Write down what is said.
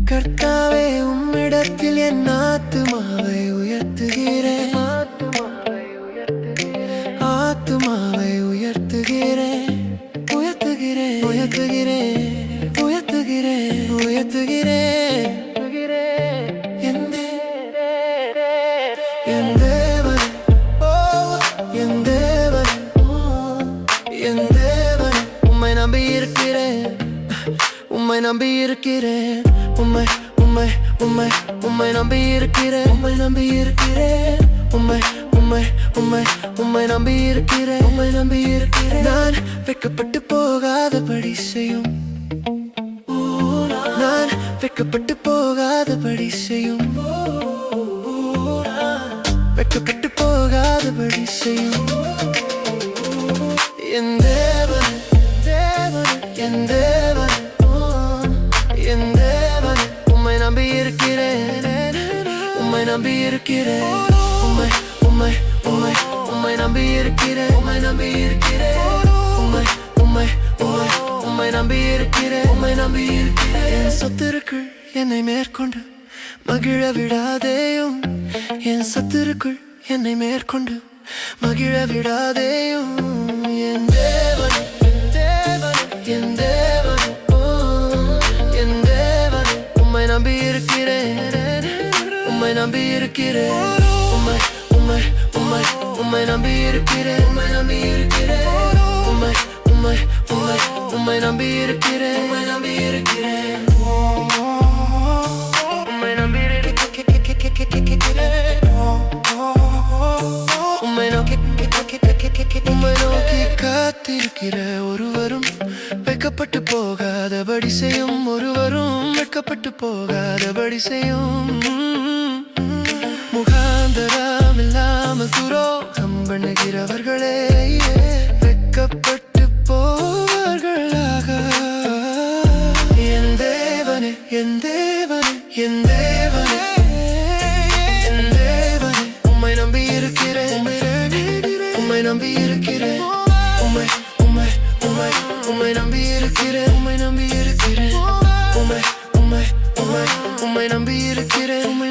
கர்த்தாவே உம்மிடத்தில் என் ஆத்துமாவை உயர்த்துகிறேன், ஆத்துமாவை உயர்த்துகிறேன், உயர்த்துகிறேன், உயர்த்துகிறேன், உயர்த்துகிறேன், உயர்த்துகிறேன். என் தேவன், என் தேவன், என் தேவன், உம்மை நம்பி இருக்கிறேன், உம்மை நம்பி இருக்கிறேன், உம்மை உம்மை உம்மை உம்மை நம்பி இருக்கிறேன், உம்மை நம்பி இருக்கிறேன், உம்மை உம்மை உம்மை உம்மை நம்பி இருக்கிறேன், உம்மை நம்பி இருக்கிறேன். நான் வெட்கப்பட்டு போகாதபடி செய்யும், நான் வெட்கப்பட்டு போகாதபடி செய்யும், வெட்கப்பட்டு போகாதபடி செய்யும். என் தேவன், தேவன், என் தேவன், என் தேவன், உம்மை நம்பி இருக்கிறேன், உம்மை நம்பி இருக்கிறேன், உம்மை உம்மை உம்மை உம்மை நம்பி இருக்கிறேன், உம்மை நம்பி இருக்கிறேன், உம்மை உம்மை உம்மை உம்மை நம்பி இருக்கிறேன், உம்மை நம்பி இருக்கிறேன். என் சத்துருக்குள் என்னை மேற்கொண்டு மகிழ விடாதேயும், என் சத்துருக்குள் என்னை மேற்கொண்டு மகிழ விடாதேயும். என் தேவன், என் தேவன், என் தேவன், என் தேவன், உம்மை நம்பி இருக்கிறேன், உம்மை நம்பி இருக்கிறேன், உம்மை உம்மை உம்மை உம்மை நம்பி இருக்கிறேன், உம்மை நம்பி இருக்கிறேன், உம்மை உம்மை உம்மை உம்மை நம்பி இருக்கிறேன், உம்மை நம்பி இருக்கிறேன், உம்மை நம்பி இருக்கிறேன், உம்மை நோக்கி உம்மை நோக்கி காத்திருக்கிற ஒருவரும் வெட்கப்பட்டு போகாதபடி செய்யும், ஒருவரும் வெட்கப்பட்டு போகாதபடி செய்யும். முகாந்தரம் இல்லாமல் துரோகம் பண்ணுகிறவர்களே வெட்கப்பட்டு போவார்களாக. என் தேவனே, என் தேவனே, என் தேவனே, என் தேவனே, உம்மை நம்பி இருக்கிறேன், உம்மை நம்பி இருக்கிறேன், உம்மை உம்மை உம்மை உம்மை நம்பி இருக்கிறேன், உம்மை நம்பி இருக்கிறேன், உம்மை உம்மை உம்மை உம்மை நம்பி இருக்கிறேன், உம்மை